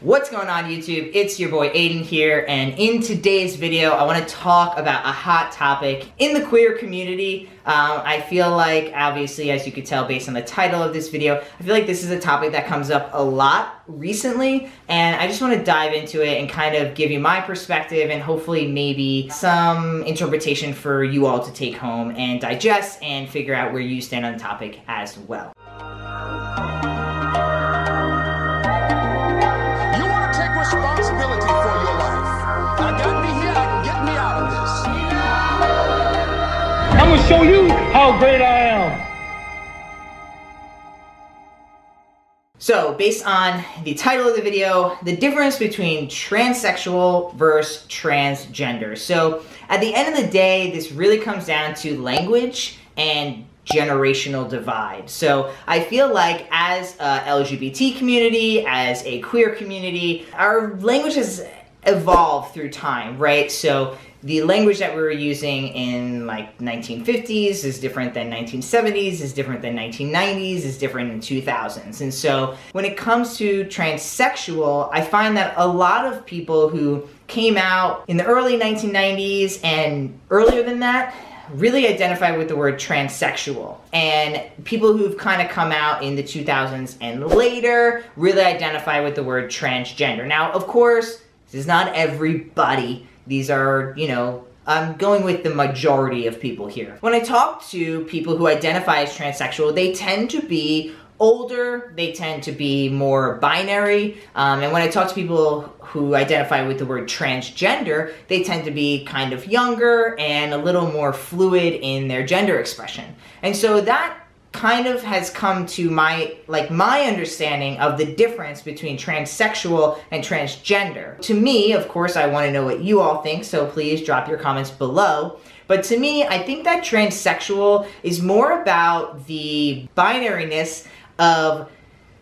What's going on YouTube? It's your boy Aiden here, and in today's video I want to talk about a hot topic in the queer community. I feel like, obviously, as you could tell based on the title of this video, I feel like this is a topic that comes up a lot recently, and I just want to dive into it and kind of give you my perspective and hopefully maybe some interpretation for you all to take home and digest and figure out where you stand on the topic as well. Responsibility for your life. I got me here, get me out of this. I'm gonna show you how great I am. So, based on the title of the video, the difference between transsexual versus transgender. So, at the end of the day, this really comes down to language and generational divide. So I feel like as a LGBT community, as a queer community, our language has evolved through time, right? So the language that we were using in like 1950s is different than 1970s, is different than 1990s, is different in 2000s. And so when it comes to transsexual, I find that a lot of people who came out in the early 1990s and earlier than that really identify with the word transsexual, and people who've kind of come out in the 2000s and later really identify with the word transgender. Now, of course, this is not everybody. These are, you know, I'm going with the majority of people here. When I talk to people who identify as transsexual, they tend to be older, they tend to be more binary, and when I talk to people who identify with the word transgender, they tend to be kind of younger and a little more fluid in their gender expression. And so that kind of has come to my understanding of the difference between transsexual and transgender. To me, of course, I want to know what you all think, so please drop your comments below. But to me, I think that transsexual is more about the binariness of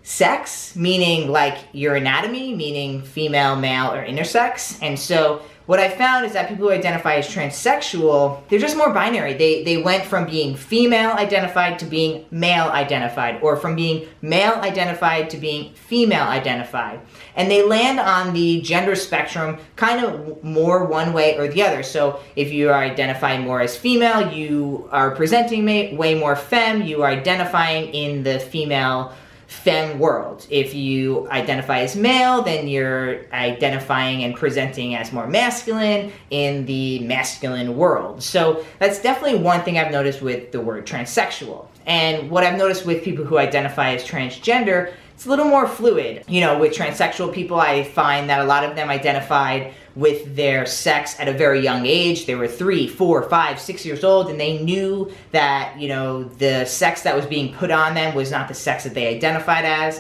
sex, meaning like your anatomy, meaning female, male, or intersex. And so what I found is that people who identify as transsexual, they're just more binary. They went from being female identified to being male identified, or from being male identified to being female identified. And they land on the gender spectrum kind of more one way or the other. So if you are identifying more as female, you are presenting way more femme, you are identifying in the female femme world. If you identify as male, then you're identifying and presenting as more masculine in the masculine world. So that's definitely one thing I've noticed with the word transsexual. And what I've noticed with people who identify as transgender, it's a little more fluid. You know, with transsexual people, I find that a lot of them identified with their sex at a very young age. They were 3, 4, 5, 6 years old, and they knew that, you know, the sex that was being put on them was not the sex that they identified as.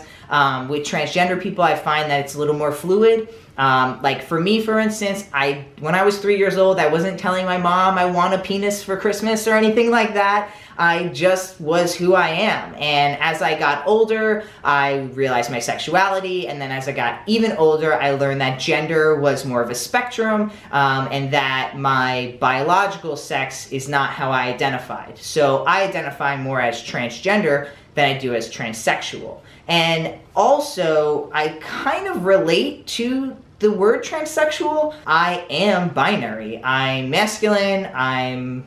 With transgender people, I find that it's a little more fluid. Like for me, for instance, when I was 3 years old, I wasn't telling my mom I want a penis for Christmas or anything like that. I just was who I am. And as I got older, I realized my sexuality, and then as I got even older, I learned that gender was more of a spectrum, and that my biological sex is not how I identified. So I identify more as transgender than I do as transsexual. And also, I kind of relate to the word transsexual. I am binary. I'm masculine, I'm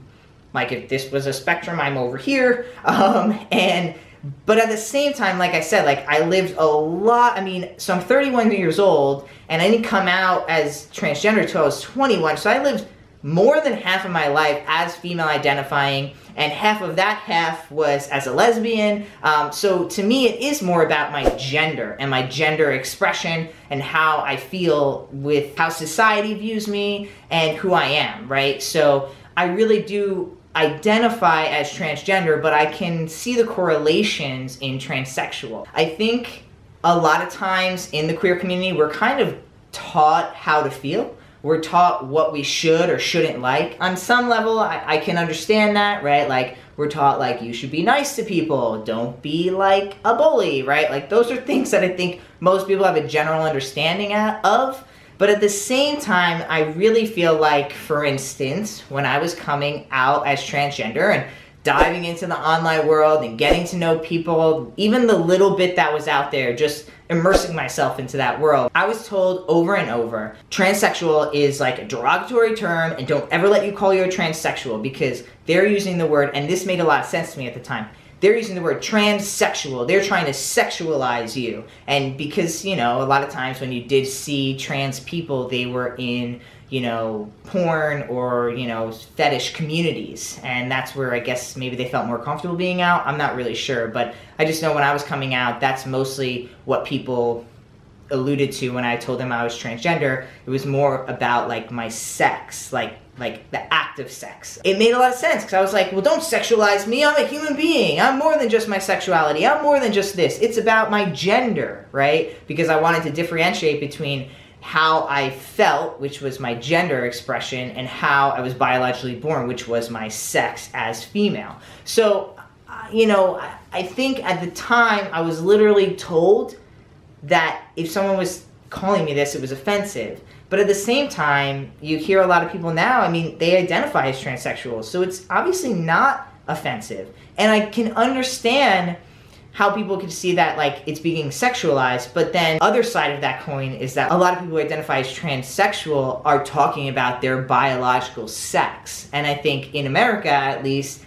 like, if this was a spectrum, I'm over here, but at the same time, like I said, like I lived a lot, so I'm 31 years old, and I didn't come out as transgender until I was 21, so I lived more than half of my life as female identifying, and half of that half was as a lesbian. So to me, it is more about my gender and my gender expression and how I feel with how society views me and who I am, right? So I really do identify as transgender, but I can see the correlations in transsexual. I think a lot of times in the queer community, we're kind of taught how to feel. We're taught what we should or shouldn't like. On some level, I can understand that, right? Like, we're taught, like, you should be nice to people, don't be like a bully, right? Like, those are things that I think most people have a general understanding of. But at the same time, I really feel like, for instance, when I was coming out as transgender, and diving into the online world and getting to know people, even the little bit that was out there, just immersing myself into that world, I was told over and over, transsexual is like a derogatory term and don't ever let you call you a transsexual, because they're using the word, and this made a lot of sense to me at the time, they're using the word transsexual. They're trying to sexualize you. And because, you know, a lot of times when you did see trans people, they were in, you know, porn or, you know, fetish communities. And that's where I guess maybe they felt more comfortable being out. I'm not really sure. But I just know when I was coming out, that's mostly what people alluded to when I told them I was transgender. It was more about like my sex, like the act of sex. It made a lot of sense because I was like, well, don't sexualize me. I'm a human being. I'm more than just my sexuality. I'm more than just this. It's about my gender, right? Because I wanted to differentiate between how I felt, which was my gender expression, and how I was biologically born, which was my sex as female. So, you know, I think at the time I was literally told that if someone was calling me this, it was offensive. But at the same time, you hear a lot of people now, I mean, they identify as transsexual, so it's obviously not offensive. And I can understand how people could see that like it's being sexualized, but then other side of that coin is that a lot of people who identify as transsexual are talking about their biological sex. And I think in America, at least,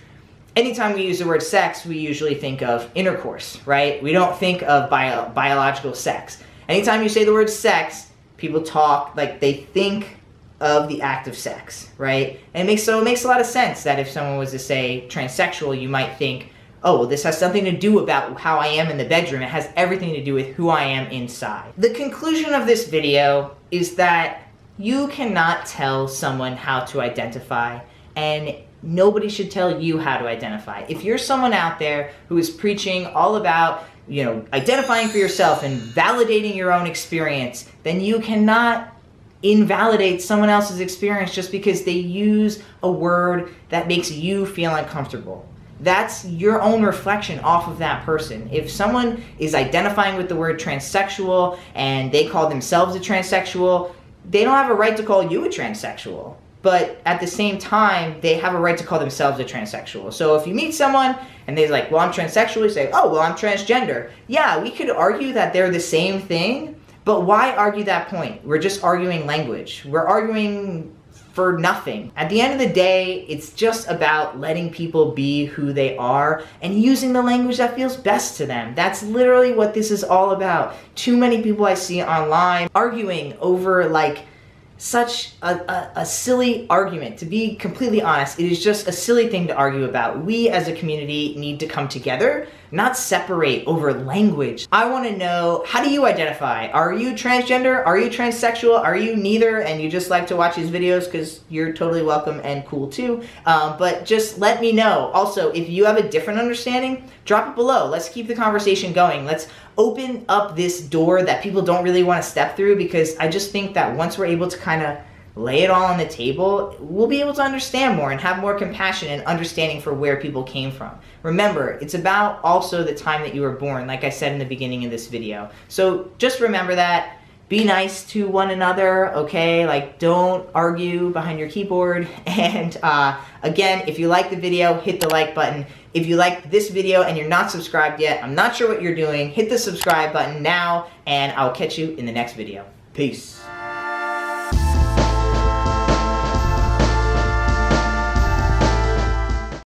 anytime we use the word sex, we usually think of intercourse, right? We don't think of biological sex. Anytime you say the word sex, people talk, like they think of the act of sex, right? And it makes a lot of sense that if someone was to say transsexual, you might think, oh, well, this has something to do about how I am in the bedroom. It has everything to do with who I am inside. The conclusion of this video is that you cannot tell someone how to identify, and nobody should tell you how to identify. If you're someone out there who is preaching all about, you know, identifying for yourself and validating your own experience, then you cannot invalidate someone else's experience just because they use a word that makes you feel uncomfortable. That's your own reflection off of that person. If someone is identifying with the word transsexual and they call themselves a transsexual, they don't have a right to call you a transsexual. But at the same time, they have a right to call themselves a transsexual. So if you meet someone and they're like, well, I'm transsexual, you say, oh, well, I'm transgender. Yeah, we could argue that they're the same thing, but why argue that point? We're just arguing language. We're arguing for nothing. At the end of the day, it's just about letting people be who they are and using the language that feels best to them. That's literally what this is all about. Too many people I see online arguing over like such a silly argument. To be completely honest, it is just a silly thing to argue about. We as a community need to come together, not separate over language. I want to know, how do you identify? Are you transgender? Are you transsexual? Are you neither and you just like to watch these videos? Because you're totally welcome and cool too. But just let me know. Also, if you have a different understanding, drop it below. Let's keep the conversation going. Let's open up this door that people don't really want to step through, because I just think that once we're able to kind of lay it all on the table, we'll be able to understand more and have more compassion and understanding for where people came from. Remember, it's about also the time that you were born, like I said in the beginning of this video. So just remember that. Be nice to one another, okay? Like, don't argue behind your keyboard. And again, if you like the video, hit the like button. If you like this video and you're not subscribed yet, I'm not sure what you're doing, hit the subscribe button now, and I'll catch you in the next video. Peace.